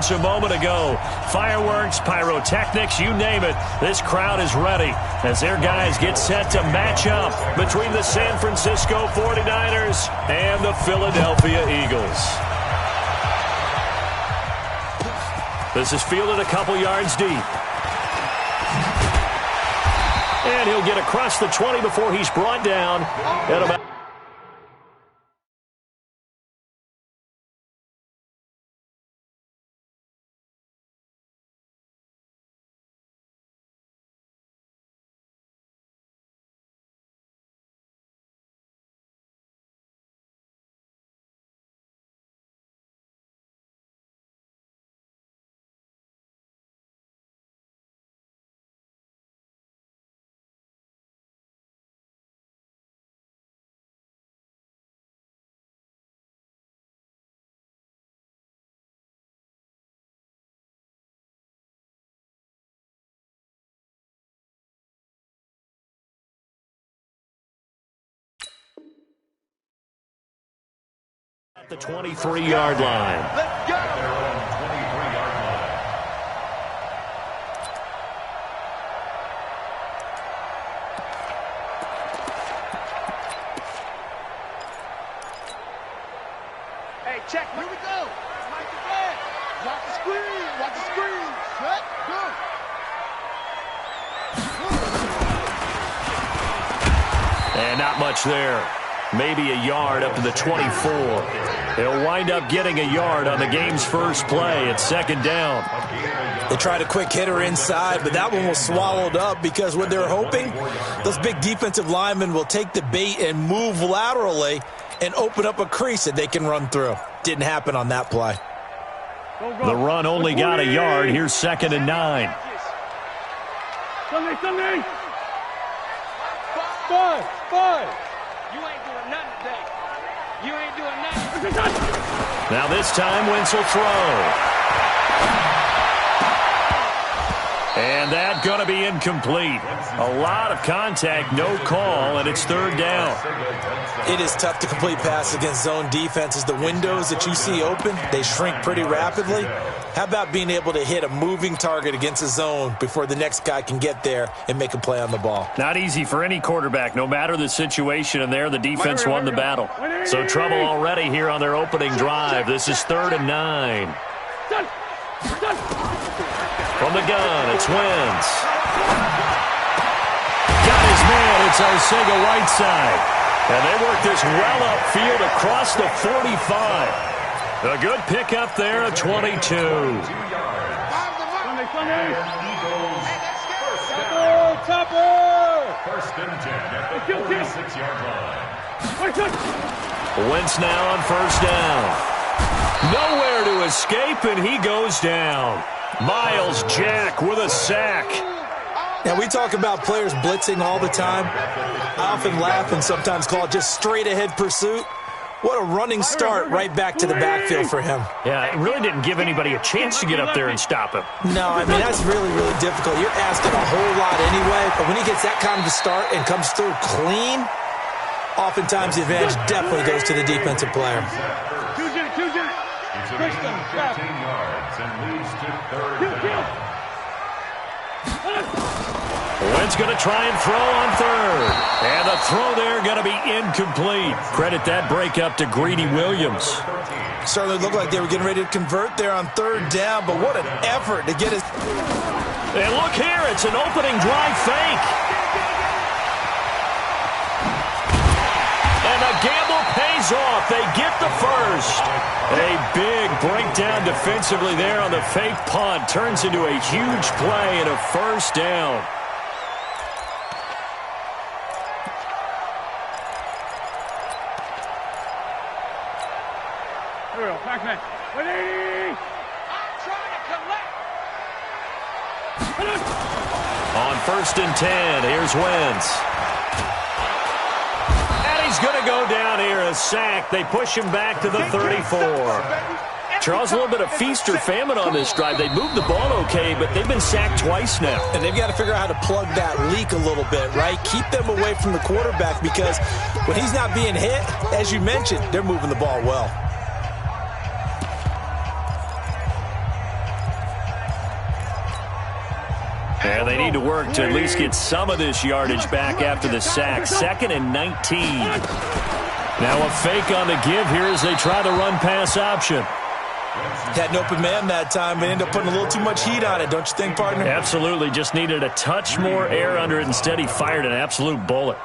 just a moment ago. Fireworks, pyrotechnics, you name it. This crowd is ready as their guys get set to match up between the San Francisco 49ers and the Philadelphia Eagles. This is fielded a couple yards deep. And he'll get across the 20 before he's brought down at about... the 23-yard line. Let's go! Hey, check. Here we go. Mike the flag. Watch the screen. Watch the screen. Set. Go. And not much there. Maybe a yard up to the 24. They'll wind up getting a yard on the game's first play. It's second down. They tried a quick hitter inside, but that one was swallowed up because what they're hoping, those big defensive linemen will take the bait and move laterally and open up a crease that they can run through. Didn't happen on that play. The run only got a yard. Here's second and 9. Sunday. 5. You ain't doing nothing today. You ain't doing nothing. Now this time Wentz will throw. And that going to be incomplete. A lot of contact, no call, and it's third down. It is tough to complete passes against zone defenses. The windows that you see open, they shrink pretty rapidly. How about being able to hit a moving target against a zone before the next guy can get there and make a play on the ball? Not easy for any quarterback, no matter the situation, and there the defense won the battle. So trouble already here on their opening drive. This is third and 9. From the gun, it's Wentz. Got his man, it's Arcega-Whiteside. And they work this well upfield across the 45. A good pickup there at 22. First and 10 at the 46-yard line. Wentz now on first down. Nowhere to escape, and he goes down. Miles Jack with a sack. Now, we talk about players blitzing all the time. I often laugh and sometimes call it just straight-ahead pursuit. What a running start right back to the backfield for him. Yeah, it really didn't give anybody a chance to get up there and stop him. No, I mean, that's really, really difficult. You're asking a whole lot anyway, but when he gets that kind of a start and comes through clean, oftentimes the advantage definitely goes to the defensive player. It's a gain of 15 yards and leads to third down. Wentz going to try and throw on third. And the throw there going to be incomplete. Credit that break up to Greedy Williams. Certainly looked like they were getting ready to convert there on third down, but what an effort to get his... And look here, it's an opening drive fake. And the gamble pays off. They get the first. A big breakdown defensively there on the fake punt. Turns into a huge play and a first down. Here we go, Pac-Man. 180! I'm trying to collect! On first and 10, here's Wentz. And he's going to go down here, a sack. They push him back to the 34. Charles, a little bit of feast or famine on this drive. They moved the ball okay, but they've been sacked twice now. And they've got to figure out how to plug that leak a little bit, right? Keep them away from the quarterback because when he's not being hit, as you mentioned, they're moving the ball well. And they need to work to at least get some of this yardage back after the sack. 2nd and 19. Now a fake on the give here as they try the run-pass option. Had an open man that time, but ended up putting a little too much heat on it, don't you think, partner? Absolutely. Just needed a touch more air under it. Instead, he fired an absolute bullet.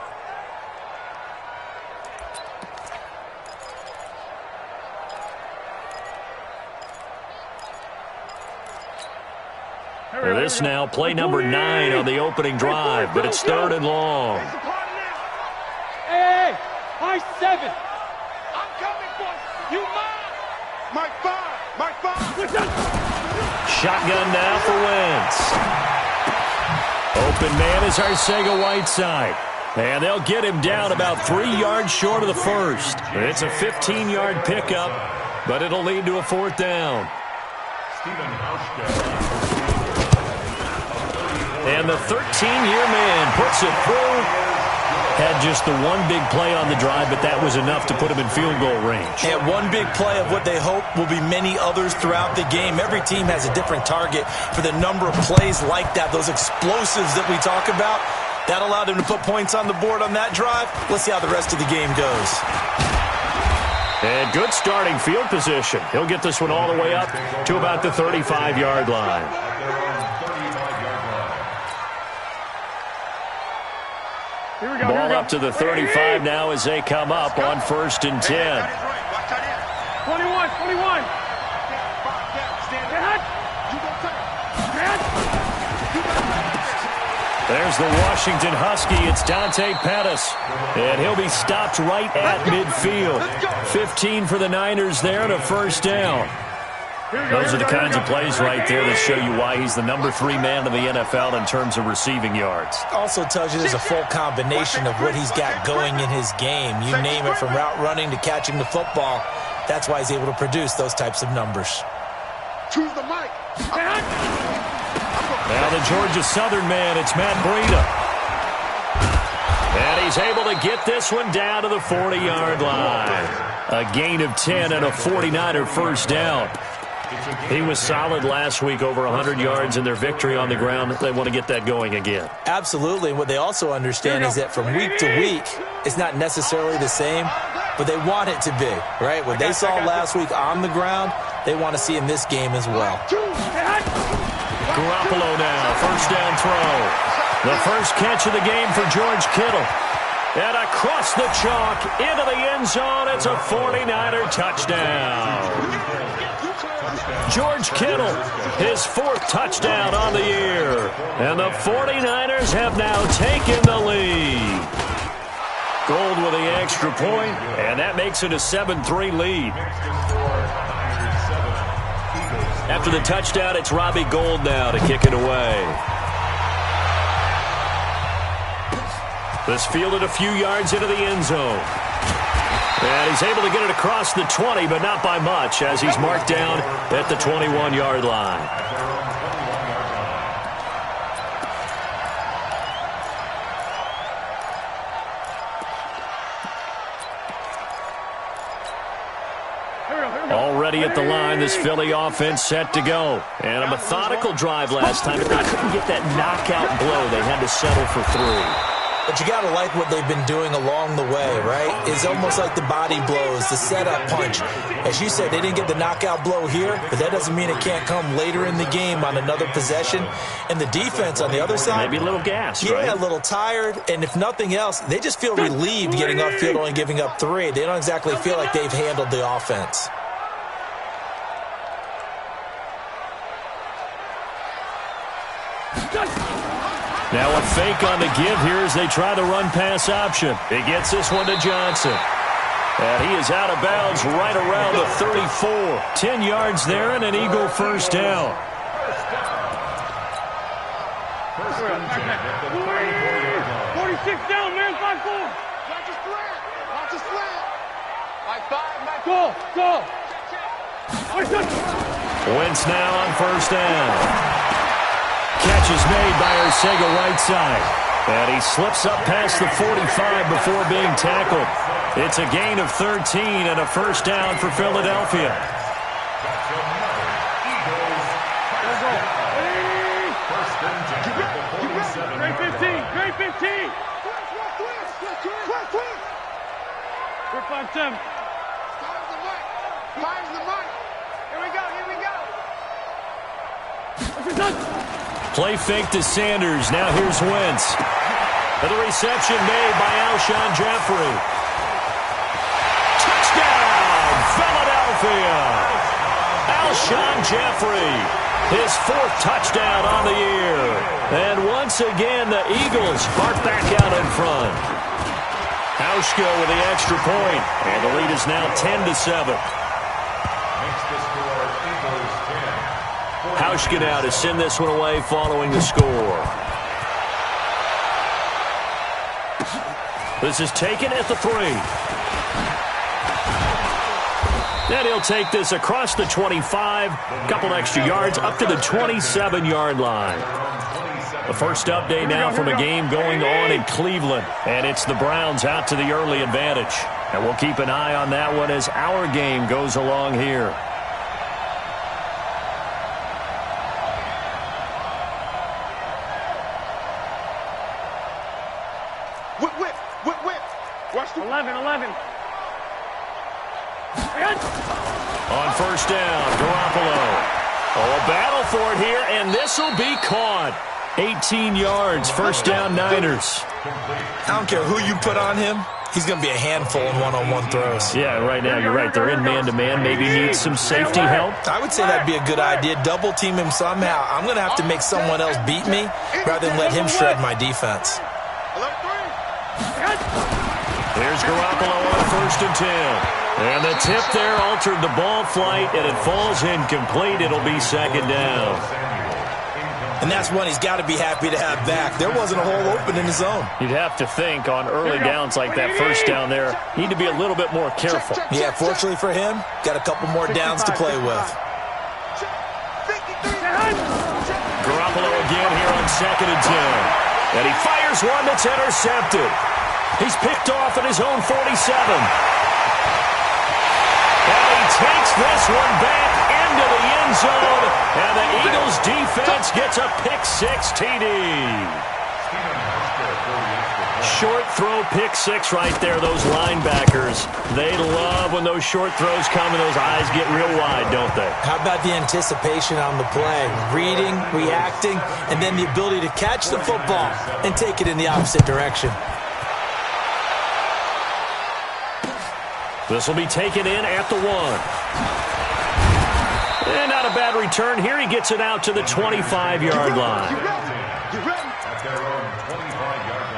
This now, play number 9 on the opening drive, but it's 3rd and long. Hey, I 7. I'm coming for you. Mine. Mike 5. Mike 5. Shotgun now for Wentz. Open man is Arcega-Whiteside. And they'll get him down about 3 yards short of the first. It's a 15-yard pickup, but it'll lead to a 4th down. And the 13-year man puts it through. Had just the one big play on the drive, but that was enough to put him in field goal range. And one big play of what they hope will be many others throughout the game. Every team has a different target for the number of plays like that, those explosives that we talk about. That allowed him to put points on the board on that drive. Let's see how the rest of the game goes. And good starting field position. He'll get this one all the way up to about the 35-yard line. Ball up to the 35 now as they come up on 1st and 10. 21. There's the Washington Husky. It's Dante Pettis. And he'll be stopped right at midfield. 15 for the Niners there and a 1st down. Those are the kinds of plays right there that show you why he's the number 3 man in the NFL in terms of receiving yards. Also tells you there's a full combination of what he's got going in his game. You name it, from route running to catching the football. That's why he's able to produce those types of numbers. Choose the mic. Now the Georgia Southern man, it's Matt Breida. And he's able to get this one down to the 40-yard line. A gain of 10 and a 49er 1st down. He was solid last week, over 100 yards in their victory on the ground. They want to get that going again. Absolutely. And what they also understand is that from week to week, it's not necessarily the same, but they want it to be, right? What they saw last week on the ground, they want to see in this game as well. Garoppolo now, 1st down throw. The first catch of the game for George Kittle. And across the chalk, into the end zone, it's a 49er touchdown. George Kittle, his 4th touchdown on the year. And the 49ers have now taken the lead. Gold with the extra point, and that makes it a 7-3 lead. After the touchdown, it's Robbie Gould now to kick it away. This fielded a few yards into the end zone. And he's able to get it across the 20, but not by much, as he's marked down at the 21-yard line. Already at the line, this Philly offense set to go. And a methodical drive last time, but they couldn't get that knockout blow. They had to settle for 3. But you got to like what they've been doing along the way, right? It's almost like the body blows, the setup punch. As you said, they didn't get the knockout blow here, but that doesn't mean it can't come later in the game on another possession. And the defense on the other side, maybe a little gassed, right? Yeah, a little tired. And if nothing else, they just feel relieved getting upfield, only giving up 3. They don't exactly feel like they've handled the offense. Now a fake on the give here as they try the run-pass option. He gets this one to Johnson. And he is out of bounds right around the 34. 10 yards there and an Eagle 1st down. 46 down, man. 5-4. Watch his slant. Watch his slant. Like 5. Go. Wentz now on 1st down. Catch is made by Arcega-Whiteside. And he slips up past the 45 before being tackled. It's a gain of 13 and a 1st down for Philadelphia. Great 15. Great 15. We're 5-7. Fire's the mark. Here we go. Play fake to Sanders. Now here's Wentz. And the reception made by Alshon Jeffrey. Touchdown, Philadelphia. Alshon Jeffrey, his 4th touchdown on the year. And once again, the Eagles are back out in front. Hauschka with the extra point, and the lead is now 10-7. Hauschka now to send this one away following the score. This is taken at the 3. And he'll take this across the 25, couple extra yards up to the 27-yard line. The first update now from a game going on in Cleveland, and it's the Browns out to the early advantage. And we'll keep an eye on that one as our game goes along here. Whip. Watch the 11. On first down, Garoppolo. Oh, a battle for it here, and this will be caught. 18 yards, first down Niners. I don't care who you put on him. He's going to be a handful in one-on-one throws. Yeah, right now you're right. They're in man-to-man. Maybe needs some safety help. I would say that'd be a good idea. Double team him somehow. I'm going to have to make someone else beat me rather than let him shred my defense. Here's Garoppolo on first and 10. And the tip there altered the ball flight, and it falls incomplete. It'll be second down. And that's one he's got to be happy to have back. There wasn't a hole open in his zone. You'd have to think on early downs like that first down there, need to be a little bit more careful. Yeah, fortunately for him, got a couple more downs to play with. Garoppolo again here on second and 10. And he fires one that's intercepted. He's picked off at his own 47. And he takes this one back into the end zone. And the Eagles defense gets a pick-6 TD. Short throw pick-6 right there, those linebackers. They love when those short throws come and those eyes get real wide, don't they? How about the anticipation on the play? Reading, reacting, and then the ability to catch the football and take it in the opposite direction. This will be taken in at the 1. And not a bad return. Here he gets it out to the 25-yard line. At their own 25-yard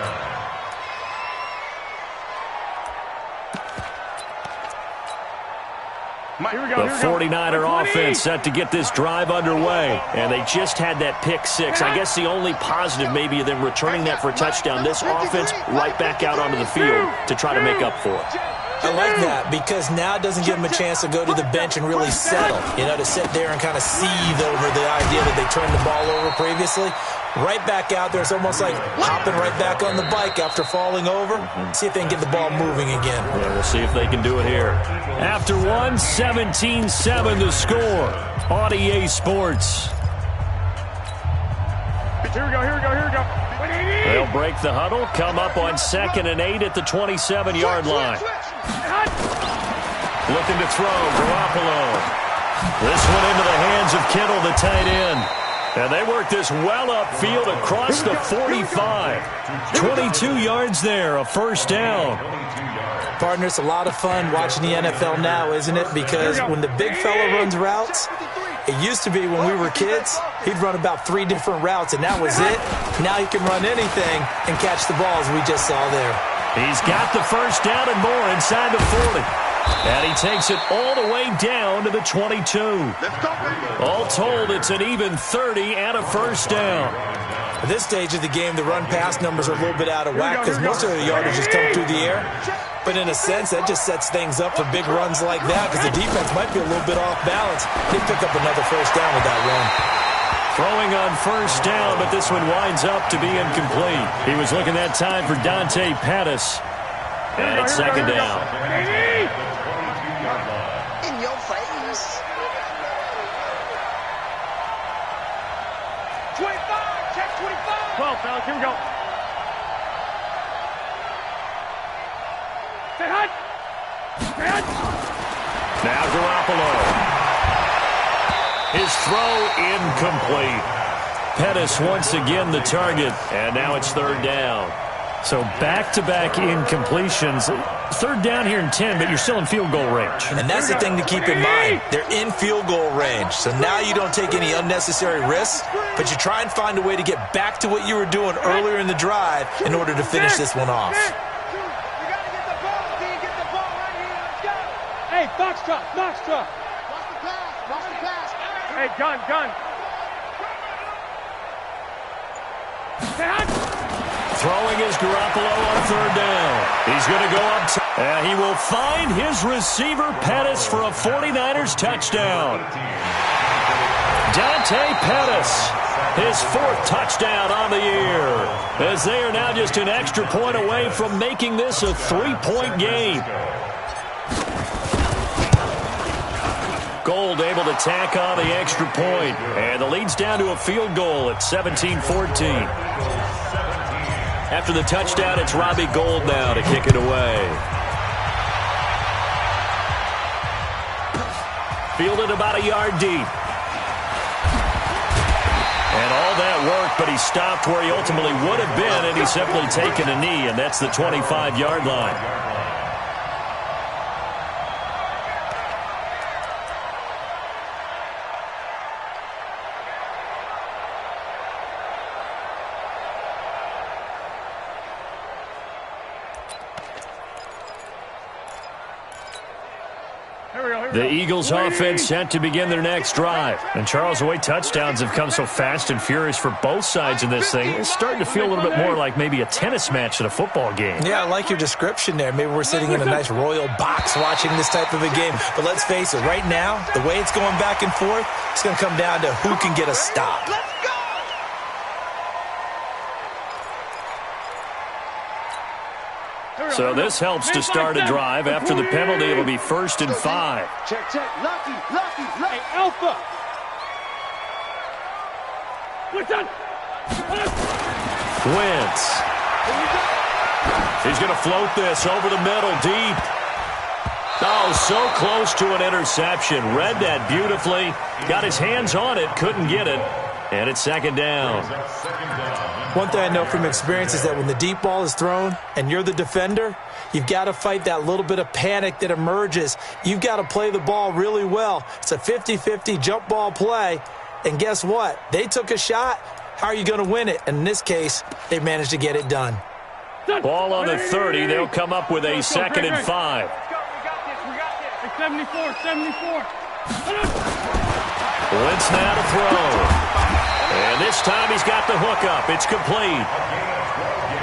line. The 49er offense set to get this drive underway. And they just had that pick-6. I guess the only positive maybe of them returning that for a touchdown. This offense right back out onto the field to try to make up for it. I like that because now it doesn't give them a chance to go to the bench and really settle, to sit there and kind of seethe over the idea that they turned the ball over previously. Right back out there. It's almost like hopping right back on the bike after falling over. See if they can get the ball moving again. Yeah, we'll see if they can do it here. After 1, 17-7 the score on EA Sports. Here we go. They'll break the huddle, come up on 2nd and 8 at the 27-yard line. Looking to throw, Garoppolo. This one into the hands of Kittle, the tight end. And they work this well upfield across the 45. 22 yards there, a first down. Partner, it's a lot of fun watching the NFL now, isn't it? Because when the big fella runs routes, it used to be when we were kids, he'd run about 3 different routes, and that was it. Now he can run anything and catch the balls we just saw there. He's got the first down and more inside the 40. And he takes it all the way down to the 22. All told, it's an even 30 and a first down. At this stage of the game, the run-pass numbers are a little bit out of whack because most of the yardage has come through the air. But in a sense, that just sets things up for big runs like that because the defense might be a little bit off balance. They pick up another first down with that run. Throwing on first down, but this one winds up to be incomplete. He was looking that time for Dante Pettis. And it's second down. In your face. 25, 12, fellas, here we go. Stay hot. Stay hot. Now Garoppolo. His throw incomplete. Pettis once again the target, and now it's third down. So back-to-back incompletions. Third down here in 10, but you're still in field goal range. And that's the thing to keep in mind. They're in field goal range. So now you don't take any unnecessary risks, but you try and find a way to get back to what you were doing earlier in the drive in order to finish this one off. You gotta get the ball, D. Get the ball right here. Let's go. Hey, Foxtrot, Foxtrot. Watch the pass. Watch the pass. Hey, gun. Stay hot. Throwing is Garoppolo on third down. He's going to go up. He will find his receiver, Pettis, for a 49ers touchdown. Dante Pettis, his fourth touchdown on the year, as they are now just an extra point away from making this a three-point game. Gold able to tack on the extra point, and the lead's down to a field goal at 17-14. After the touchdown, it's Robbie Gould now to kick it away. Fielded about a yard deep. And all that work, but he stopped where he ultimately would have been, and he's simply taken a knee, and that's the 25-yard line. The Eagles offense set to begin their next drive. And Charles, the way touchdowns have come so fast and furious for both sides in this thing, it's starting to feel a little bit more like maybe a tennis match at a football game. Yeah, I like your description there. Maybe we're sitting in a nice royal box watching this type of a game. But let's face it, right now, the way it's going back and forth, it's going to come down to who can get a stop. Let's go. So this helps to start a drive. After the penalty, it'll be 1st and 5. Check. Lucky. Hey, Alpha. What's up? Wentz. He's going to float this over the middle, deep. Oh, so close to an interception. Read that beautifully. Got his hands on it, couldn't get it. And it's second down. One thing I know from experience is that when the deep ball is thrown and you're the defender, you've got to fight that little bit of panic that emerges. You've got to play the ball really well. It's a 50-50 jump ball play. And guess what? They took a shot. How are you going to win it? And in this case, they managed to get it done. Ball on the 30. They'll come up with a 2nd and 5. We got this. 74. Wentz now to throw. And this time he's got the hook up. It's complete.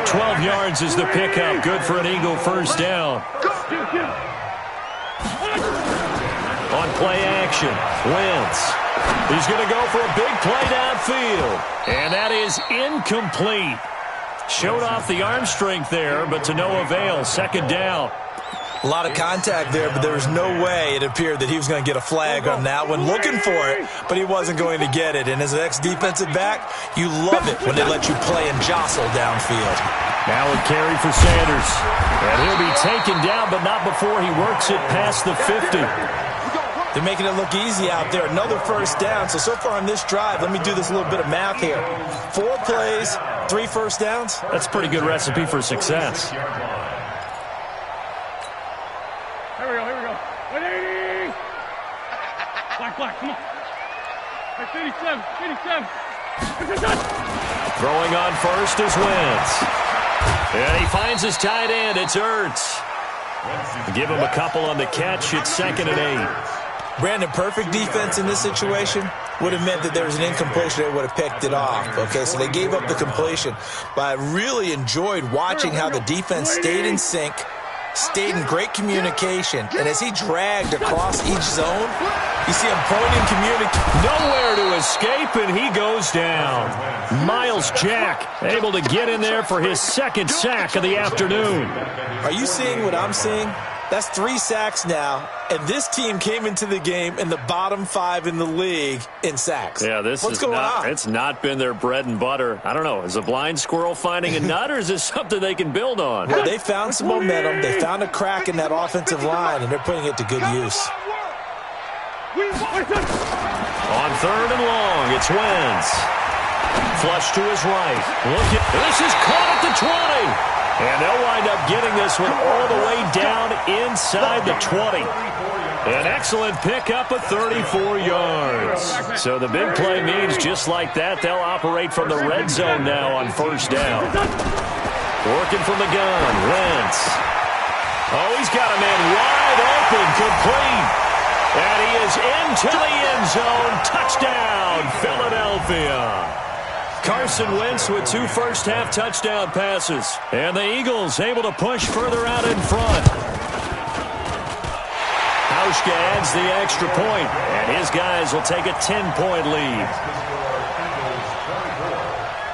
12 yards is the pickup. Good for an Eagle first down. On play action, Wentz. He's going to go for a big play downfield. And that is incomplete. Showed off the arm strength there, but to no avail. Second down. A lot of contact there, but there was no way it appeared that he was going to get a flag on that one. Looking for it, but he wasn't going to get it. And as an ex-defensive back, you love it when they let you play and jostle downfield. Now a carry for Sanders. And he'll be taken down, but not before he works it past the 50. They're making it look easy out there. Another first down. So far on this drive, let me do this little bit of math here. 4 plays, 3 first downs. That's a pretty good recipe for success. Here we go. 180. Black, come on. Hey, 37. Throwing on first is Wentz. And he finds his tight end. It's Ertz. Give him a couple on the catch. It's 2nd and 8. Brandon, perfect defense in this situation would have meant that there was an incompletion. They would have picked it off. Okay, so they gave up the completion. But I really enjoyed watching how the defense stayed in sync, stayed in great communication, and as he dragged across each zone, you see him pointing communication. Nowhere to escape, and he goes down. Miles Jack able to get in there for his 2nd sack of the afternoon. Are you seeing what I'm seeing? That's 3 sacks now, and this team came into the game in the bottom 5 in the league in sacks. Yeah, What's going on? It's not been their bread and butter. I don't know. Is a blind squirrel finding a nut, or is this something they can build on? Well, they found some momentum. They found a crack in that offensive line, and they're putting it to good use. On 3rd and long, it's Wentz. Flush to his right. This is caught at the 20. And they'll wind up getting this one all the way down inside the 20. An excellent pickup of 34 yards. So the big play means just like that, they'll operate from the red zone now on 1st down. Working from the gun, Wentz. Oh, he's got a man wide open, complete. And he is into the end zone. Touchdown, Philadelphia. Carson Wentz with 2 first-half touchdown passes. And the Eagles able to push further out in front. Hauschka adds the extra point, and his guys will take a 10-point lead.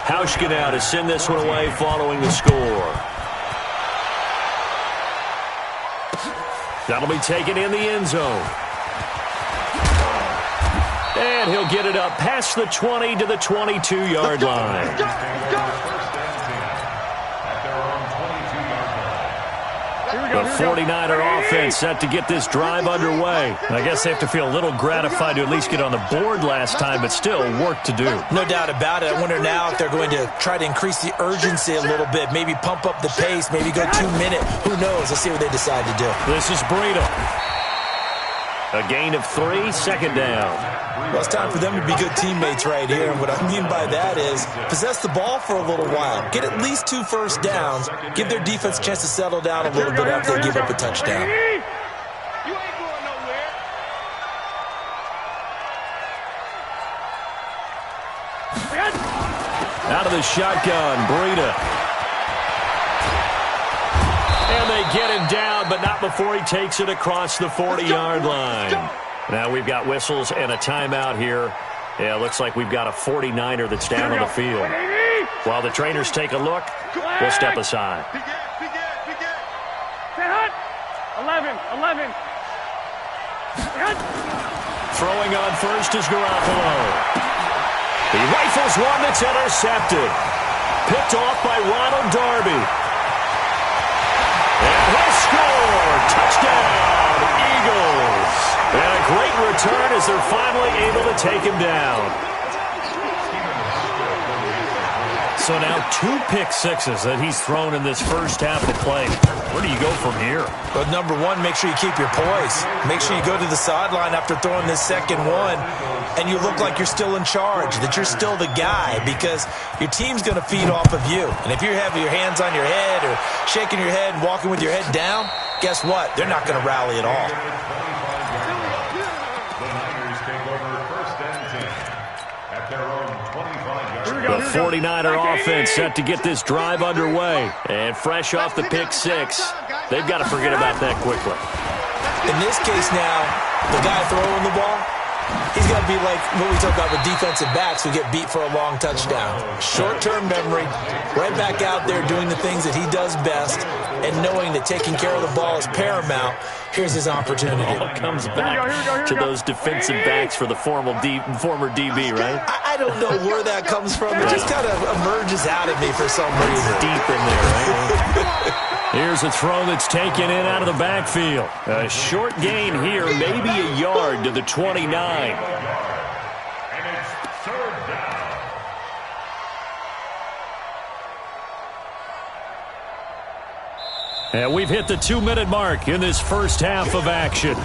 Hauschka now to send this one away following the score. That'll be taken in the end zone. And he'll get it up past the 20 to the 22-yard line. The 49er offense set to get this drive underway. I guess they have to feel a little gratified to at least get on the board last time, but still work to do. No doubt about it. I wonder now if they're going to try to increase the urgency a little bit, maybe pump up the pace, maybe go 2-minute. Who knows? Let's see what they decide to do. This is Breida. A gain of 3, 2nd down. Well, it's time for them to be good teammates right here. And what I mean by that is possess the ball for a little while. Get at least 2 first downs. Give their defense a chance to settle down a little bit after they give up a touchdown. You ain't going nowhere. Out of the shotgun, Breida. And they get him down, but not before he takes it across the 40-yard line. Now we've got whistles and a timeout here. Yeah, it looks like we've got a 49er that's down on the field. While the trainers take a look, we'll step aside. 11. Throwing on first is Garoppolo. He rifles one that's intercepted. Picked off by Ronald Darby. And he'll score! Touchdown, Eagles! And a great return as they're finally able to take him down. So now 2 pick sixes that he's thrown in this first half of play. Where do you go from here? But number one, make sure you keep your poise. Make sure you go to the sideline after throwing this second one, and you look like you're still in charge, that you're still the guy, because your team's going to feed off of you. And if you're having your hands on your head or shaking your head and walking with your head down, guess what? They're not going to rally at all. The 49er offense set to get this drive underway. And fresh off the pick six, they've got to forget about that quickly. In this case now, the guy throwing the ball, he's got to be like what we talk about with defensive backs who get beat for a long touchdown. Short-term memory, right back out there doing the things that he does best, and knowing that taking care of the ball is paramount. Here's his opportunity. All comes back to those defensive backs for the former DB, right? I don't know where that comes from. It just kind of emerges out of me for some reason. Deep in there, right? Here's a throw that's taken in out of the backfield. A short gain here, maybe a yard to the 29. And it's 3rd down. And we've hit the 2-minute mark in this first half of action.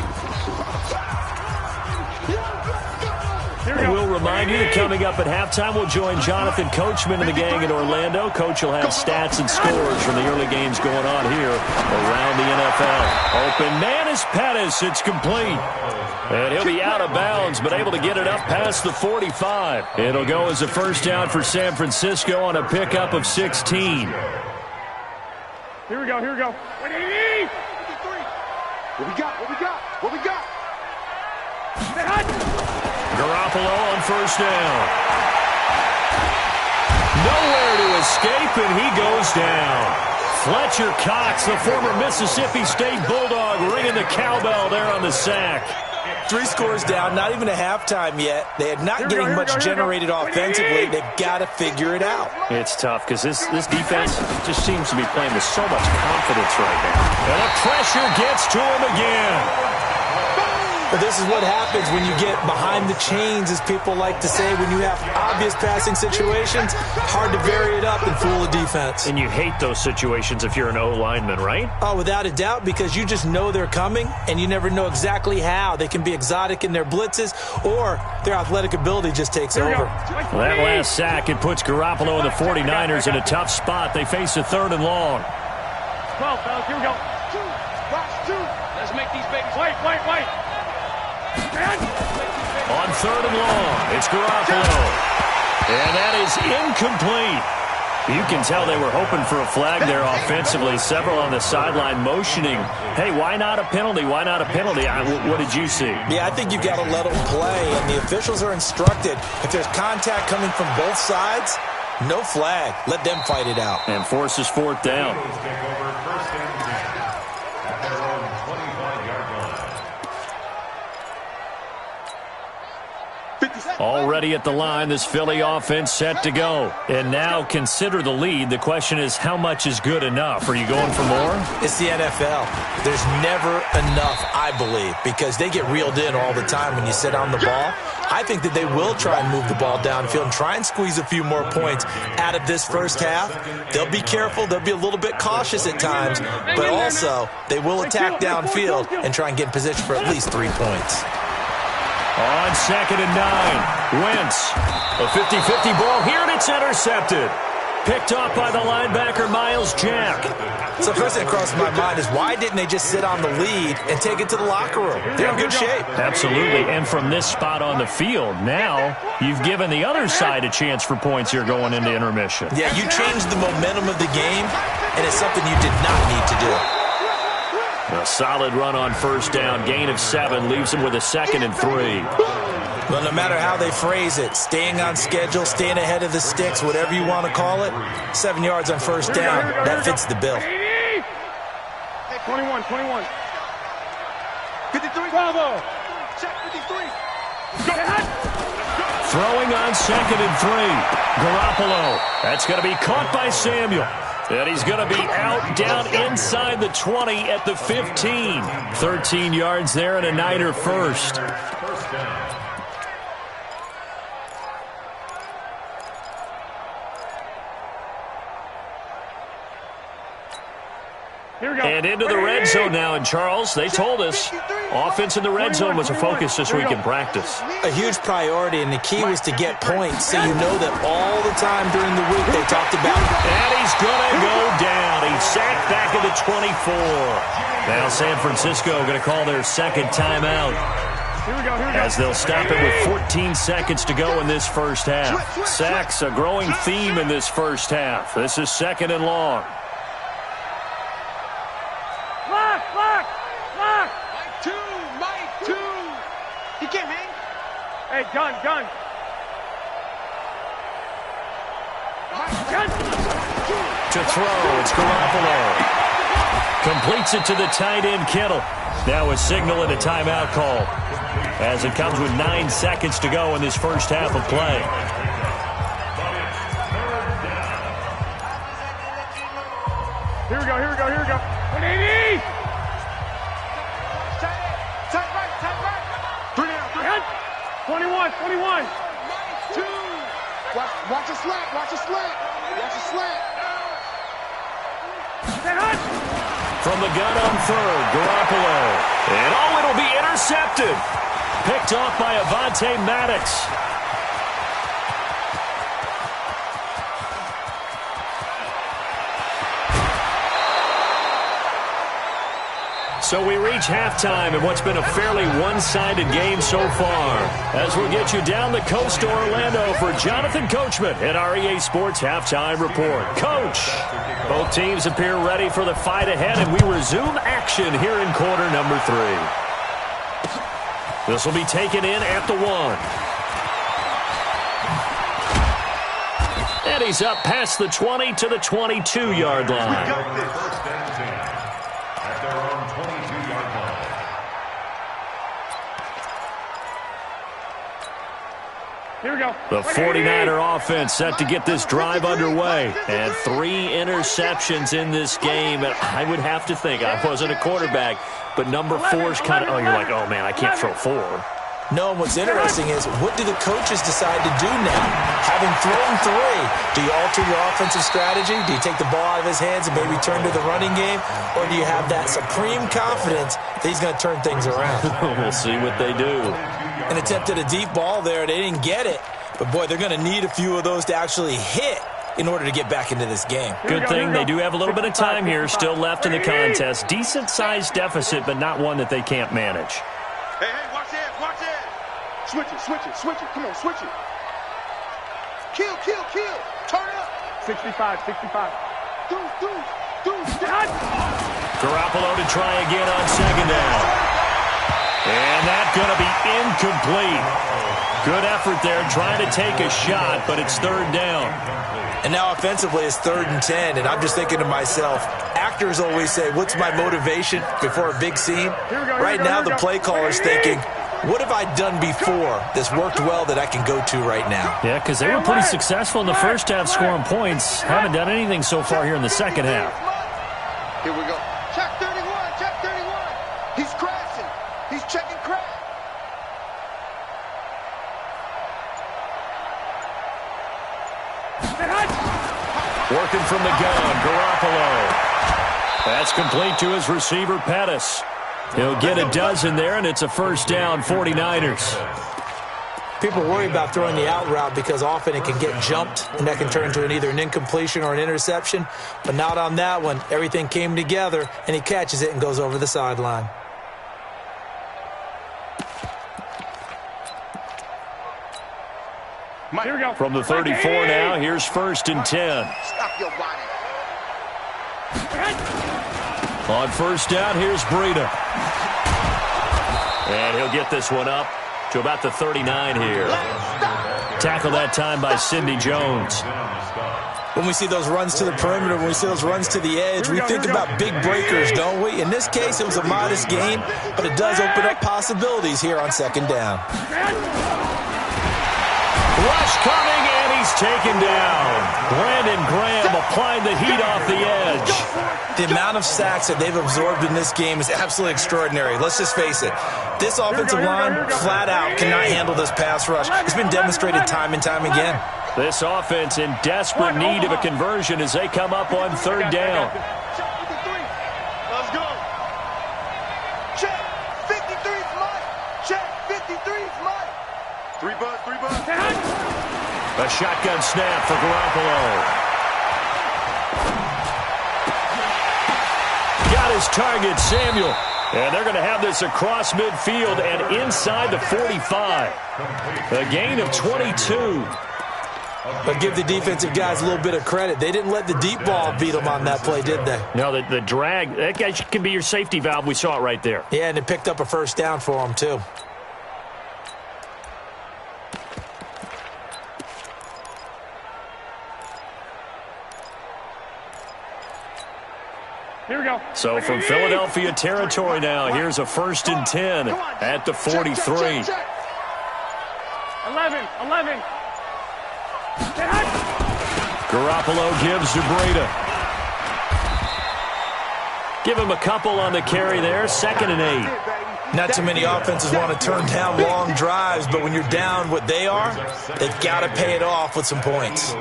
And we'll remind you that coming up at halftime, we'll join Jonathan Coachman and the gang in Orlando. Coach will have stats and scores from the early games going on here around the NFL. Open man is Pettis. It's complete. And he'll be out of bounds, but able to get it up past the 45. It'll go as a first down for San Francisco on a pickup of 16. Here we go. What we got? Garoppolo on first down. Nowhere to escape, and he goes down. Fletcher Cox, the former Mississippi State Bulldog, ringing the cowbell there on the sack. 3 scores down, not even a halftime yet. They are not getting much generated offensively. They've got to figure it out. It's tough because this defense just seems to be playing with so much confidence right now. And the pressure gets to him again. But this is what happens when you get behind the chains, as people like to say. When you have obvious passing situations, hard to vary it up and fool a defense. And you hate those situations if you're an O-lineman, right? Oh, without a doubt, because you just know they're coming, and you never know exactly how. They can be exotic in their blitzes, or their athletic ability just takes over. Well, that last sack, it puts Garoppolo and the 49ers in a tough spot. They face a 3rd and long. 12, fellas, here we go. 2, box 2. Let's make these babies. Wait. On 3rd and long, it's Garoppolo. And that is incomplete. You can tell they were hoping for a flag there offensively. Several on the sideline motioning, hey, why not a penalty? Why not a penalty? What did you see? Yeah, I think you've got to let them play, and the officials are instructed. If there's contact coming from both sides, no flag. Let them fight it out. And forces 4th down. Already at the line, this Philly offense set to go. And now consider the lead. The question is, how much is good enough? Are you going for more? It's the NFL. There's never enough, I believe, because they get reeled in all the time when you sit on the ball. I think that they will try and move the ball downfield and try and squeeze a few more points out of this first half. They'll be careful. They'll be a little bit cautious at times, but also they will attack downfield and try and get in position for at least 3 points. On 2nd and 9, Wentz. A 50-50 ball here, and it's intercepted. Picked off by the linebacker, Miles Jack. So first thing that crosses my mind is, why didn't they just sit on the lead and take it to the locker room? They're in good shape. Absolutely, and from this spot on the field, now you've given the other side a chance for points here going into intermission. Yeah, you changed the momentum of the game, and it's something you did not need to do. A solid run on 1st down. Gain of 7 leaves him with a 2nd and 3. Well, no matter how they phrase it, staying on schedule, staying ahead of the sticks, whatever you want to call it, 7 yards on 1st down, that fits the bill. 21. 53. Bravo. Check 53. Throwing on 2nd and 3. Garoppolo. That's going to be caught by Samuel. And he's going to be out down inside the 20 at the 15. 13 yards there and a Niner first. And into the red zone now. And, Charles, they told us offense in the red zone was a focus this week in practice. A huge priority, and the key was to get points, so you know that all the time during the week they talked about it. And he's going to go down. He's sacked back at the 24. Now San Francisco going to call their 2nd timeout, as they'll stop it with 14 seconds to go in this first half. Sacks, a growing theme in this first half. This is 2nd and long. Mike 2. He can't hang. Hey, gun. To throw, it's Garoppolo. Completes it to the tight end, Kittle. Now a signal and a timeout call, as it comes with 9 seconds to go in this first half of play. Here we go. 180. Tight right. 3 down. 21. 2. Watch a slant. From the gun on 3rd, Garoppolo. And it'll be intercepted. Picked off by Avonte Maddox. So we reach halftime in what's been a fairly one-sided game so far, as we'll get you down the coast to Orlando for Jonathan Coachman at our EA Sports Halftime Report. Coach, both teams appear ready for the fight ahead, and we resume action here in quarter number 3. This will be taken in at the 1. And he's up past the 20 to the 22-yard line. First and 10 at their own 22-yard line. Here we go. The 49er offense set to get this drive underway. And 3 interceptions in this game. And I would have to think, I wasn't a quarterback, but number 4's kind of, oh, you're like, oh, man, I can't throw 4. No, and what's interesting is, what do the coaches decide to do now? Having thrown 3, do you alter your offensive strategy? Do you take the ball out of his hands and maybe turn to the running game? Or do you have that supreme confidence that he's going to turn things around? We'll see what they do. An attempt at a deep ball there. They didn't get it. But, boy, they're going to need a few of those to actually hit in order to get back into this game. Good thing they do have a little bit of time here still left in the contest. Decent-sized deficit, but not one that they can't manage. Hey, watch it, watch it. Switch it, switch it, switch it. Come on, switch it. Kill, kill, kill. Turn up. 65, 65. Deuce. Garoppolo to try again on second down. And that's going to be incomplete. Good effort there trying to take a shot, but it's third down. And now offensively it's 3rd and 10, and I'm just thinking to myself, actors always say, what's my motivation before a big scene? Right now the play caller's thinking, what have I done before that's worked well that I can go to right now? Yeah, because they were pretty successful in the first half scoring points. Haven't done anything so far here in the second half. Here we go. Check 31, check 31. He's crashing. He's checking crash. Working from the gun, Garoppolo. That's complete to his receiver, Pettis. He'll get a dozen there, and it's a first down, 49ers. People worry about throwing the out route because often it can get jumped, and that can turn into either an incompletion or an interception. But not on that one. Everything came together, and he catches it and goes over the sideline. Here we go. From the 34 now, here's first and 10. Stop your body. On first down, here's Breida. And he'll get this one up to about the 39 here. Tackle that time by Sidney Jones. When we see those runs to the perimeter, when we see those runs to the edge, we think about big breakers, don't we? In this case, it was a modest gain, but it does open up possibilities here on second down. Rush coming, and he's taken down. Brandon Graham applying the heat off the edge. The amount of sacks that they've absorbed in this game is absolutely extraordinary. Let's just face it. This offensive line, flat out, cannot handle this pass rush. It's been demonstrated time and time again. This offense in desperate need of a conversion as they come up on third down. Let's go. Check. 53's mine. Check. 53's mine. 3 buzz. A shotgun snap for Garoppolo. Got his target, Samuel. And they're going to have this across midfield and inside the 45. A gain of 22. But give the defensive guys a little bit of credit. They didn't let the deep ball beat them on that play, did they? No, the drag, that guy can be your safety valve. We saw it right there. Yeah, and it picked up a first down for them, too. Here we go. So from Philadelphia territory now, here's a first and 10 at the 43. 11. Garoppolo gives to Breida. Give him a couple on the carry there, 2nd and 8. Not too many offenses want to turn down long drives, but when you're down what they are, they've got to pay it off with some points.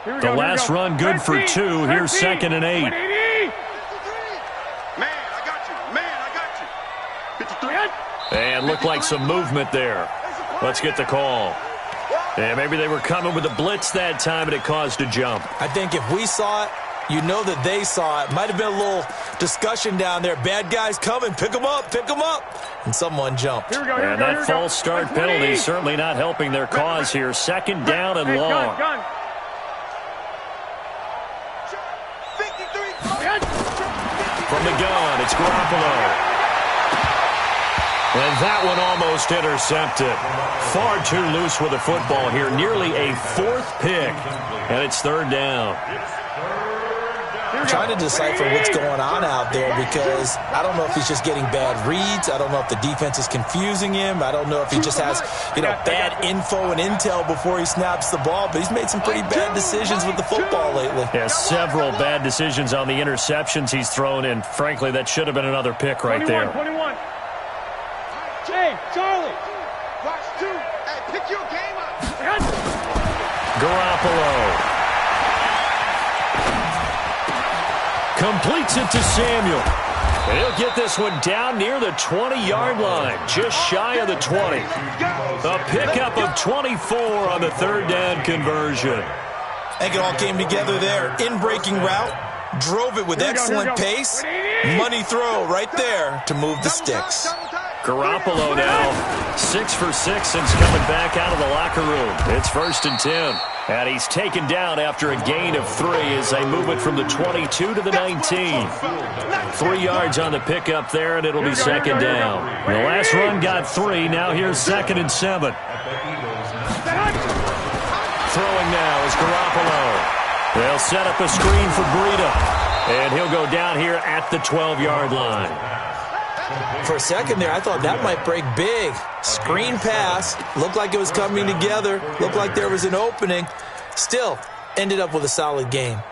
The last run good for 2. Here's 2nd and 8. Man, I got you. 53. And looked like some movement there. Let's get the call. And maybe they were coming with a blitz that time, and it caused a jump. I think if we saw it, you know that they saw it. Might have been a little discussion down there. Bad guys coming. Pick them up. And someone jumped. And that false start penalty is certainly not helping their cause here. 2nd down and long. From the gun, it's Garoppolo. And that one almost intercepted. Far too loose with the football here. Nearly a fourth pick. And it's third down. I'm trying to decipher what's going on out there because I don't know if he's just getting bad reads. I don't know if the defense is confusing him. I don't know if he just has, bad info and intel before he snaps the ball. But he's made some pretty bad decisions with the football lately. Yeah, several bad decisions on the interceptions he's thrown, and frankly, that should have been another pick right there. 21. Hey, Charlie. Watch two. Hey, pick your game up. Garoppolo completes it to Samuel. And he'll get this one down near the 20-yard line, just shy of the 20. A pickup of 24 on the third down conversion. I think it all came together there. In-breaking route, drove it with excellent pace. Money throw right there to move the sticks. Garoppolo now 6 for 6 since coming back out of the locker room. It's 1st and 10. And he's taken down after a gain of 3 as they move it from the 22 to the 19. 3 yards on the pickup there, and it'll be second down. The last run got 3. Now here's 2nd and 7. Throwing now is Garoppolo. They'll set up a screen for Breida. And he'll go down here at the 12-yard line. For a second there, I thought that might break big. Screen pass. Looked like it was coming together. Looked like there was an opening. Still, ended up with a solid game.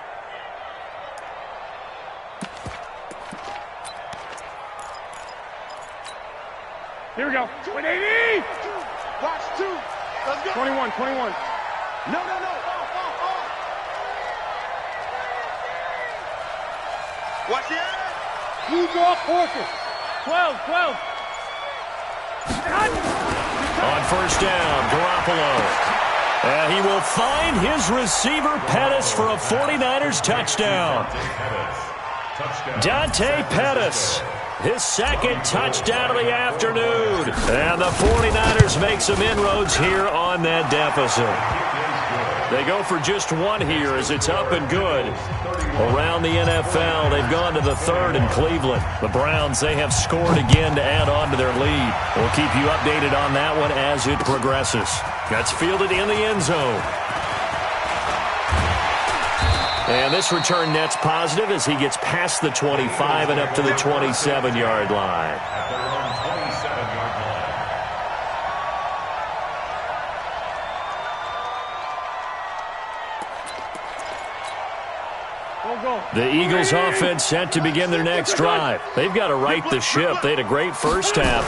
Here we go. 180. Watch two. Let's go. 21. No. Watch it. You draw horses. 12. On first down, Garoppolo. He will find his receiver, Pettis, for a 49ers touchdown. Dante Pettis, his second touchdown of the afternoon. And the 49ers make some inroads here on that deficit. They go for just one here as it's up and good. Around the NFL, they've gone to the 3rd in Cleveland. The Browns, they have scored again to add on to their lead. We'll keep you updated on that one as it progresses. That's fielded in the end zone. And this return net's positive as he gets past the 25 and up to the 27-yard line. The Eagles offense set to begin their next drive. They've got to right the ship. They had a great first half,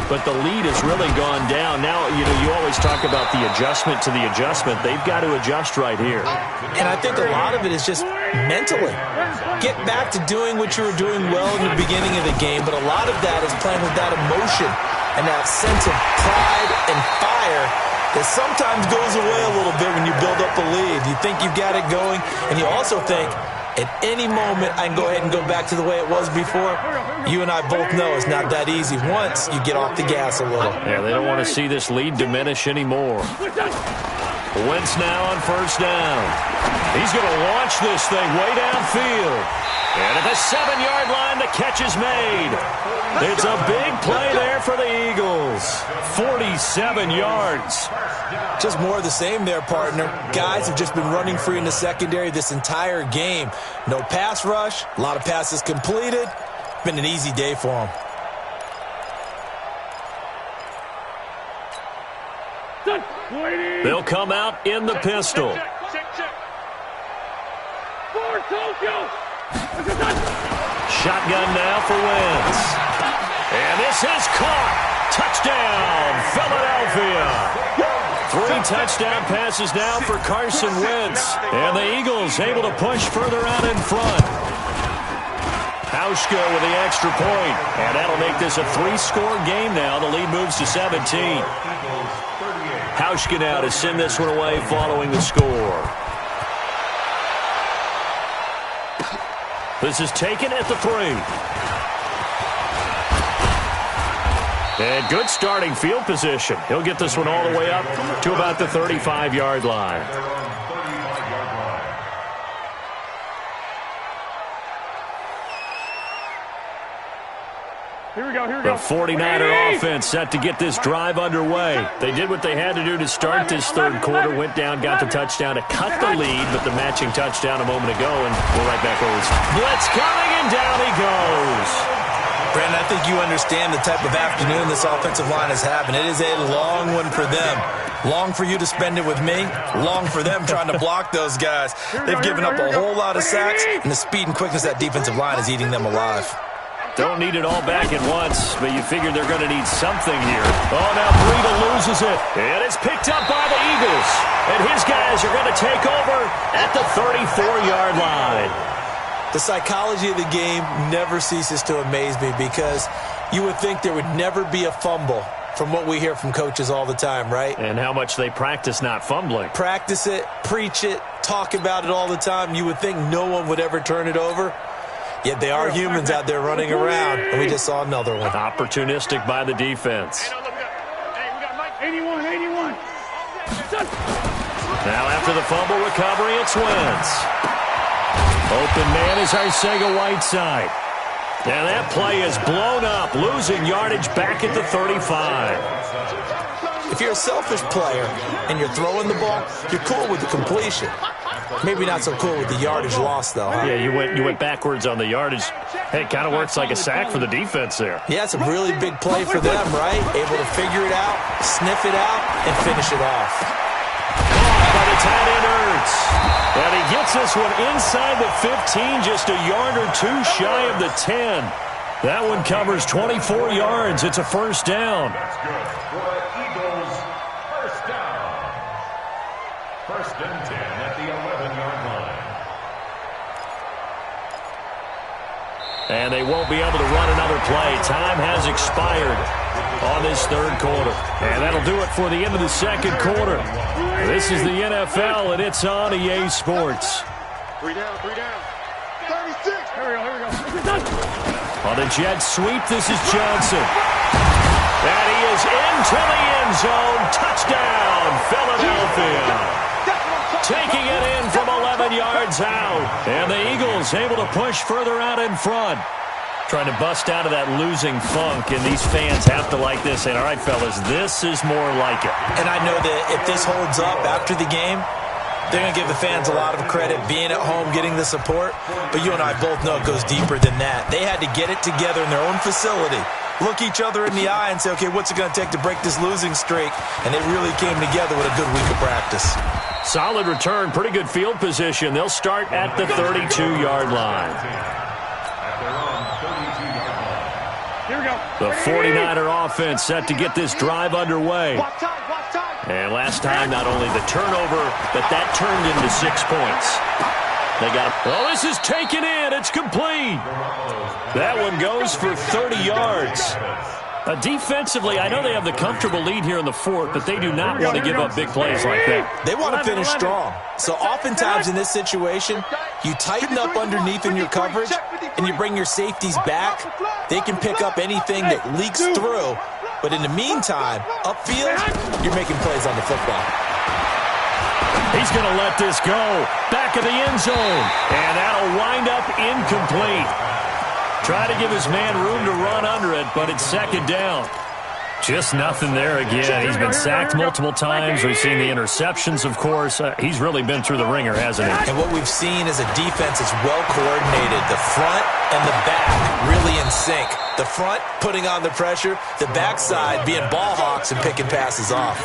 but the lead has really gone down. Now, you always talk about the adjustment to the adjustment. They've got to adjust right here. And I think a lot of it is just mentally. Get back to doing what you were doing well in the beginning of the game, but a lot of that is playing with that emotion and that sense of pride and fire that sometimes goes away a little bit when you build up a lead. You think you've got it going, and you also think, at any moment, I can go ahead and go back to the way it was before. You and I both know it's not that easy once you get off the gas a little. Yeah, they don't want to see this lead diminish anymore. Wentz now on first down. He's going to launch this thing way downfield. And at the 7-yard line, the catch is made. It's a big play there for the Eagles. 47 yards. Just more of the same there, partner. Guys have just been running free in the secondary this entire game. No pass rush, a lot of passes completed. Been an easy day for them. They'll come out in the pistol. Shotgun now for Wentz. And this is caught. Touchdown, Philadelphia. 3 touchdown passes now for Carson Wentz. And the Eagles able to push further out in front. Hauschka with the extra point. And that'll make this a 3-score game now. The lead moves to 17. Hauschka now to send this one away following the score. This is taken at the 3. And good starting field position. He'll get this one all the way up to about the 35-yard line. The 49er offense set to get this drive underway. They did what they had to do to start this third quarter, went down, got the touchdown to cut the lead, but the matching touchdown a moment ago, and we're right back where we started. Blitz coming, and down he goes. Brandon, I think you understand the type of afternoon this offensive line is having. It is a long one for them. Long for you to spend it with me. Long for them trying to block those guys. They've given up a whole lot of sacks, and the speed and quickness of that defensive line is eating them alive. Don't need it all back at once, but you figure they're going to need something here. Oh, now Breida loses it. And it's picked up by the Eagles. And his guys are going to take over at the 34-yard line. The psychology of the game never ceases to amaze me because you would think there would never be a fumble from what we hear from coaches all the time, right? And how much they practice not fumbling. Practice it, preach it, talk about it all the time. You would think no one would ever turn it over. Yet they are humans out there running around, and we just saw another one. Opportunistic by the defense. Now after the fumble recovery, it's Wentz. Open man is Arcega-Whiteside. And that play is blown up, losing yardage back at the 35. If you're a selfish player and you're throwing the ball, you're cool with the completion. Maybe not so cool with the yardage loss, though, huh? Yeah, you went backwards on the yardage. Hey, it kind of works like a sack for the defense there. Yeah, it's a really big play for them, right? Able to figure it out, sniff it out, and finish it off. By the tight end, Ertz. And he gets this one inside the 15, just a yard or two shy of the 10. That one covers 24 yards. It's a first down. That's good for Eagles. First down. First and 10 at the 11-yard line. And they won't be able to run another play. Time has expired on this third quarter. And that'll do it for the end of the second quarter. This is the NFL, and it's on EA Sports. 3 down. 36. Here we go. On a jet sweep, this is Johnson. And he is into the end zone. Touchdown, Philadelphia. Taking it in from 11 yards out. And the Eagles able to push further out in front. Trying to bust out of that losing funk, and these fans have to like this. And, all right, fellas, this is more like it. And I know that if this holds up after the game, they're going to give the fans a lot of credit being at home, getting the support. But you and I both know it goes deeper than that. They had to get it together in their own facility, look each other in the eye and say, okay, what's it going to take to break this losing streak? And they really came together with a good week of practice. Solid return, pretty good field position. They'll start at the 32-yard line. Here we go. The 49er offense set to get this drive underway. And last time, not only the turnover, but that turned into 6 points. They got it. Oh, this is taken in. It's complete. That one goes for 30 yards. Defensively, I know they have the comfortable lead here in the fourth, but they do not want to give up big plays like that. They want to finish strong. So oftentimes in this situation, you tighten up underneath in your coverage, and you bring your safeties back. They can pick up anything that leaks through. But in the meantime, upfield, you're making plays on the football. He's going to let this go. Back of the end zone. And that'll wind up incomplete. Try to give his man room to run under it, but it's second down. Just nothing there again. He's been sacked multiple times. We've seen the interceptions, of course. He's really been through the ringer, hasn't he? And what we've seen is a defense that's well coordinated. The front and the back really in sync. The front putting on the pressure, the backside being ball hawks and picking passes off.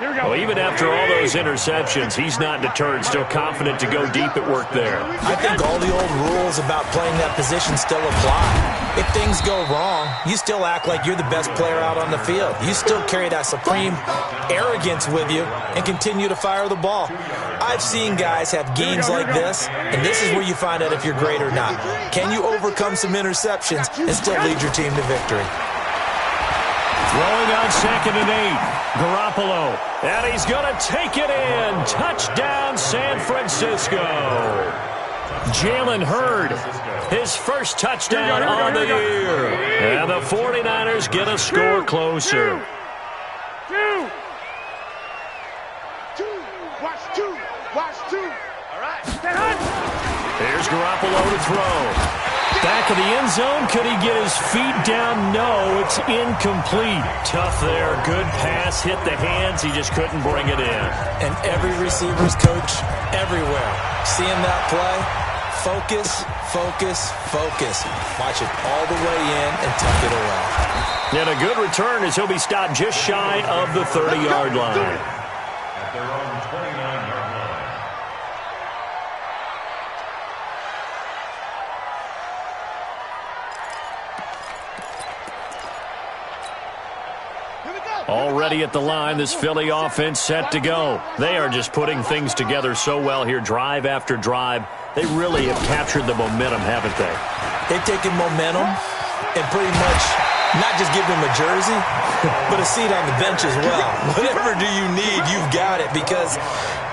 Well, even after all those interceptions, he's not deterred, still confident to go deep at work there. I think all the old rules about playing that position still apply. If things go wrong, you still act like you're the best player out on the field. You still carry that supreme arrogance with you and continue to fire the ball. I've seen guys have games like this, and this is where you find out if you're great or not. Can you overcome some interceptions and still lead your team to victory? Throwing on 2nd and 8. Garoppolo. And he's going to take it in. Touchdown, San Francisco. Jalen Hurd, his first touchdown on the year. And the 49ers get a score closer. Watch two. All right. Here's Garoppolo to throw. Back of the end zone. Could he get his feet down? No, it's incomplete. Tough there. Good pass. Hit the hands. He just couldn't bring it in. And every receiver's coach everywhere. Seeing that play, focus, focus, focus. Watch it all the way in and tuck it away. And a good return as he'll be stopped just shy of the 30-yard line. At their own 29-yard line. Already at the line, this Philly offense set to go. They are just putting things together so well here, drive after drive. They really have captured the momentum, haven't they? They've taken momentum and pretty much not just give him a jersey, but a seat on the bench as well. Whatever do you need, you've got it, because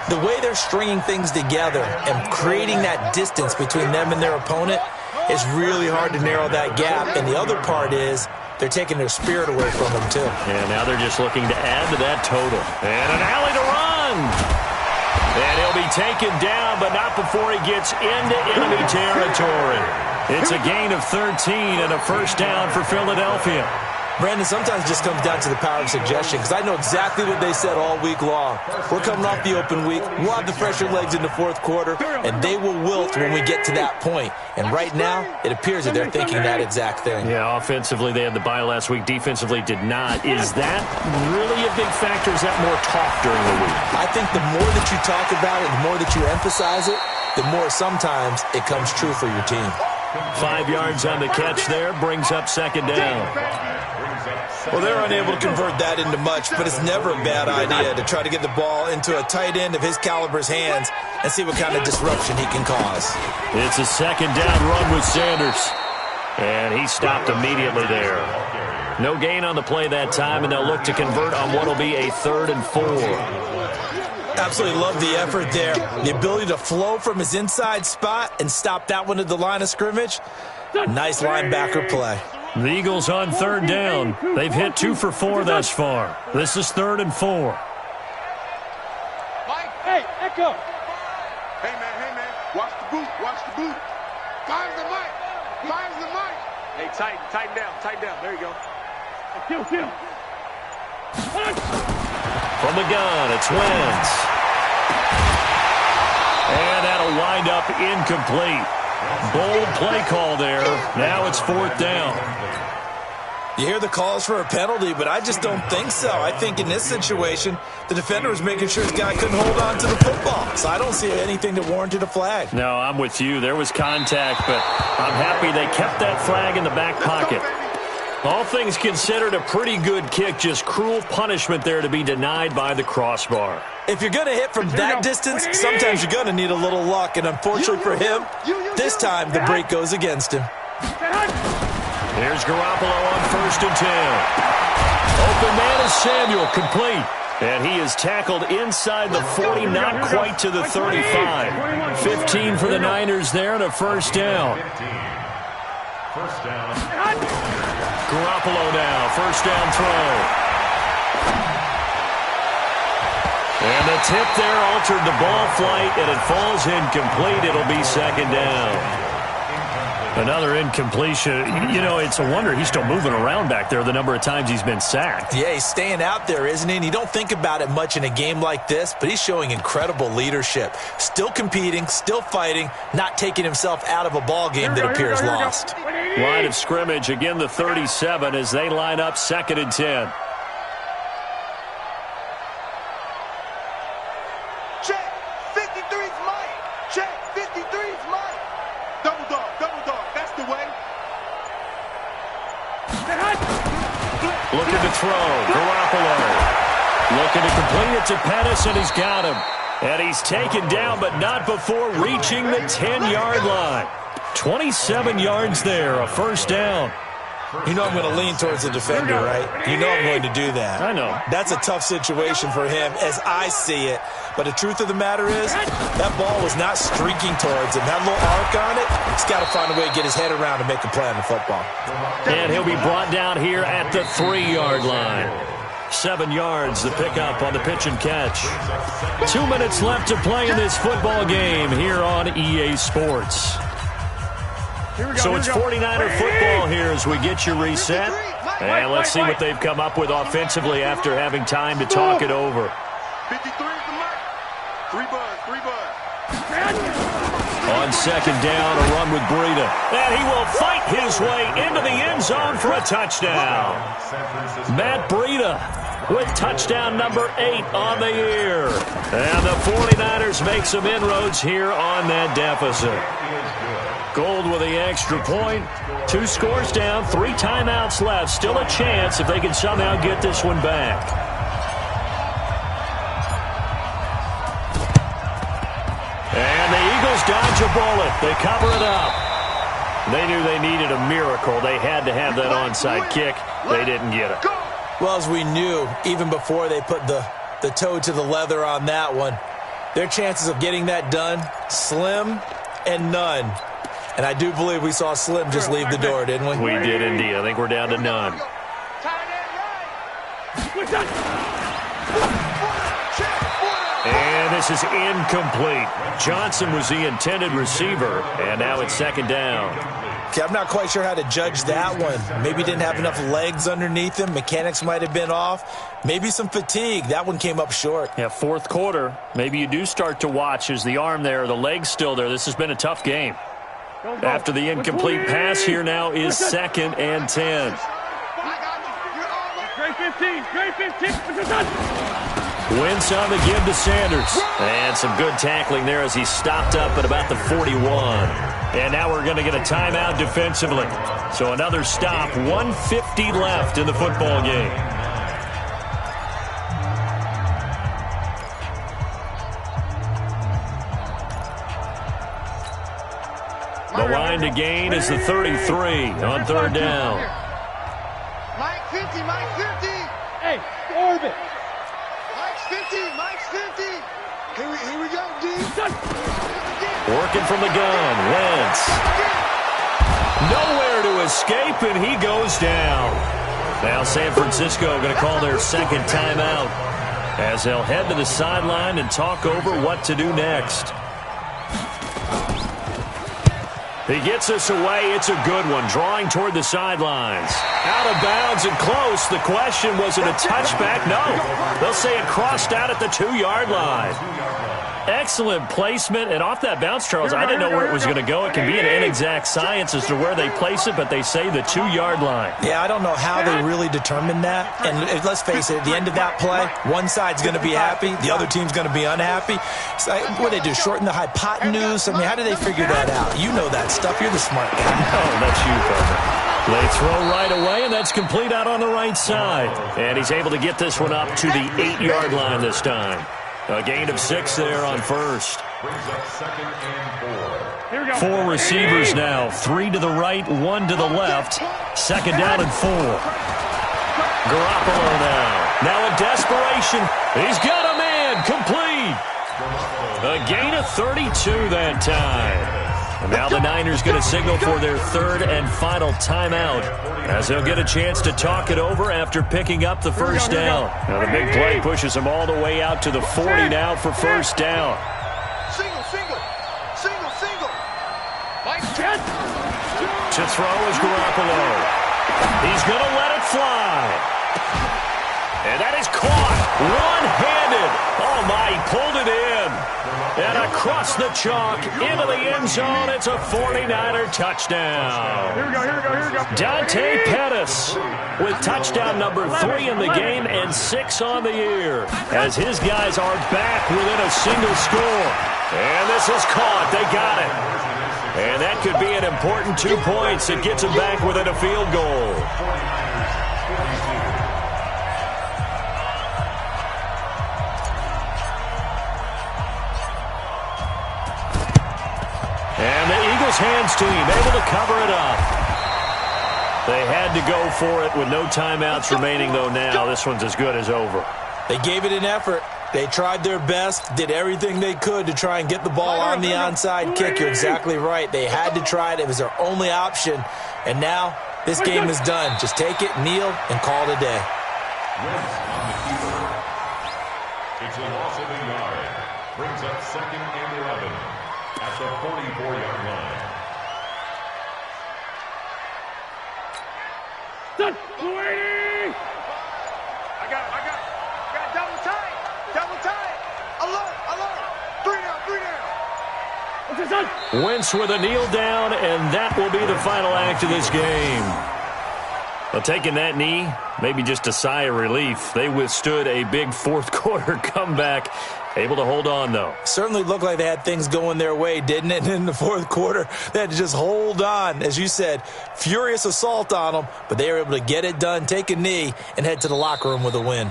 the way they're stringing things together and creating that distance between them and their opponent is really hard to narrow that gap. And the other part is they're taking their spirit away from them, too. And now they're just looking to add to that total. And an alley to run. And he'll be taken down, but not before he gets into enemy territory. It's a gain of 13 and a first down for Philadelphia. Brandon, sometimes it just comes down to the power of suggestion, because I know exactly what they said all week long. We're coming off the open week. We'll have the fresher legs in the fourth quarter, and they will wilt when we get to that point. And right now, it appears that they're thinking that exact thing. Yeah, offensively, they had the bye last week. Defensively, did not. Is that really a big factor? Is that more talk during the week? I think the more that you talk about it, the more that you emphasize it, the more sometimes it comes true for your team. 5 yards on the catch there, brings up second down. Well, they're unable to convert that into much, but it's never a bad idea to try to get the ball into a tight end of his caliber's hands and see what kind of disruption he can cause. It's a second down run with Sanders. And he stopped immediately there. No gain on the play that time, and they'll look to convert on what will be a 3rd and 4. Absolutely love the effort there. The ability to flow from his inside spot and stop that one at the line of scrimmage. Nice linebacker play. The Eagles on 3rd down. They've hit 2 for 4 thus far. This is 3rd and 4. Mike, hey, Echo. Hey, man. Watch the boot. Find the mic. Hey, tighten down. There you go. Kill. From the gun, it's Wentz. And that'll wind up incomplete. Bold play call there. Now it's 4th down. You hear the calls for a penalty, but I just don't think so. I think in this situation, the defender was making sure his guy couldn't hold on to the football. So I don't see anything that warranted a flag. No, I'm with you. There was contact, but I'm happy they kept that flag in the back pocket. All things considered, a pretty good kick. Just cruel punishment there to be denied by the crossbar. If you're going to hit from that distance, sometimes you're going to need a little luck. And unfortunately for him, this time the break goes against him. Here's Garoppolo on 1st and 10. Open man is Samuel, complete. And he is tackled inside the 40, not quite to the 35. 15 for the Niners there and a first down. First down. Garoppolo now, first down throw. And the tip there altered the ball flight, and it falls incomplete. It'll be second down. Another incompletion. You know, it's a wonder he's still moving around back there the number of times he's been sacked. Yeah, he's staying out there, isn't he? And you don't think about it much in a game like this, but he's showing incredible leadership. Still competing, still fighting, not taking himself out of a ball game that appears lost. Line of scrimmage, again the 37 as they line up 2nd and 10. Check, 53's Mike. Check, 53's Mike. Double dog. That's the way. Looking to throw. Garoppolo. Looking to complete it to Pettis, and he's got him. And he's taken down, but not before reaching the 10-yard line. 27 yards there, a first down. You know I'm going to lean towards the defender, right? You know I'm going to do that. I know. That's a tough situation for him as I see it. But the truth of the matter is, that ball was not streaking towards him. That little arc on it, he's got to find a way to get his head around and make a play on the football. And he'll be brought down here at the 3-yard line. 7 yards, the pickup on the pitch and catch. 2 minutes left to play in this football game here on EA Sports. So it's 49er football here as we get you reset. And let's see what they've come up with offensively after having time to talk it over. 53 is the mark. 3 buzz. On second down, a run with Breida. And he will fight his way into the end zone for a touchdown. Matt Breida with touchdown number 8 on the year. And the 49ers make some inroads here on that deficit. Gold with the extra point. 2 scores down, 3 timeouts left. Still a chance if they can somehow get this one back. And the Eagles dodge a bullet. They cover it up. They knew they needed a miracle. They had to have that onside kick. They didn't get it. Well, as we knew, even before they put the toe to the leather on that one, their chances of getting that done, slim and none. And I do believe we saw Slim just leave the door, didn't we? We did indeed. I think we're down to none. And this is incomplete. Johnson was the intended receiver, and now it's second down. Okay, I'm not quite sure how to judge that one. Maybe didn't have enough legs underneath him. Mechanics might have been off. Maybe some fatigue. That one came up short. Yeah, fourth quarter. Maybe you do start to watch. Is the arm there, the leg's still there? This has been a tough game. After the incomplete pass, here now is second and 10. Great 15. Wentz on the give to Sanders. And some good tackling there as he stopped up at about the 41. And now we're going to get a timeout defensively. So another stop, 1:50 left in the football game. The line to gain is the 33 on third down. Mike 50. Hey, orbit. Mike's 50. Here we go, D. Working from the gun, Wentz. Nowhere to escape, and he goes down. Now San Francisco going to call their second timeout as they'll head to the sideline and talk over what to do next. He gets us away. It's a good one. Drawing toward the sidelines. Out of bounds and close. The question, was it a touchback? No. They'll say it crossed out at the 2-yard line. Excellent placement. And off that bounce, Charles, I didn't know where it was going to go. It can be an inexact science as to where they place it, but they say the 2-yard line. Yeah, I don't know how they really determined that. And let's face it, at the end of that play, one side's going to be happy, the other team's going to be unhappy. So, what do they do, shorten the hypotenuse? I mean, how do they figure that out? You know that stuff. You're the smart guy. Oh, that's you, brother. They throw right away, and that's complete out on the right side. And he's able to get this one up to the 8-yard line this time. A gain of 6 there on first. 4 receivers now. 3 to the right, 1 to the left. Second down and 4. Garoppolo now. Now in desperation. He's got a man. Complete. A gain of 32 that time. And now the Niners going to signal for their third and final timeout as they'll get a chance to talk it over after picking up the first down. Now the big play pushes them all the way out to the 40 now for first down. Single. Mike To throw is Garoppolo. He's going to let it fly. And that is caught one-handed. Oh, my, he pulled it in. And across the chalk into the end zone, it's a 49er touchdown. Here we go. Dante Pettis with touchdown number 3 in the game and 6 on the year as his guys are back within a single score. And this is caught. They got it. And that could be an important 2 points. It gets them back within a field goal. And the Eagles hands team able to cover it up. They had to go for it with no timeouts remaining, though now. This one's as good as over. They gave it an effort. They tried their best, did everything they could to try and get the ball on the onside kick. You're exactly right. They had to try it. It was their only option. And now this game is done. Just take it, kneel, and call it a day. It's a loss of a yard. Brings up second and 11 at the 44-yard line. Wentz with a kneel down, and that will be the final act of this game. Well, taking that knee, maybe just a sigh of relief. They withstood a big fourth-quarter comeback. Able to hold on, though. Certainly looked like they had things going their way, didn't it? In the fourth quarter, they had to just hold on. As you said, furious assault on them, but they were able to get it done, take a knee, and head to the locker room with a win.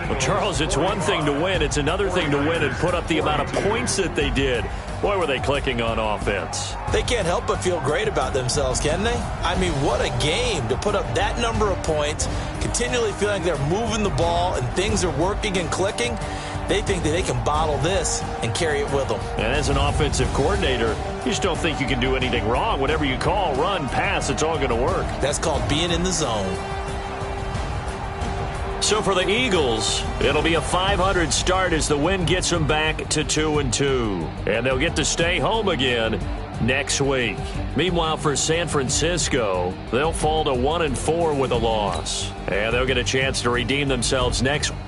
Well, Charles, it's one thing to win. It's another thing to win and put up the amount of points that they did. Boy, were they clicking on offense. They can't help but feel great about themselves, can they? I mean, what a game to put up that number of points, continually feeling like they're moving the ball and things are working and clicking. They think that they can bottle this and carry it with them. And as an offensive coordinator, you just don't think you can do anything wrong. Whatever you call, run, pass, it's all going to work. That's called being in the zone. So for the Eagles, it'll be a 500 start as the win gets them back to 2-2. And they'll get to stay home again next week. Meanwhile, for San Francisco, they'll fall to 1-4 with a loss. And they'll get a chance to redeem themselves next week.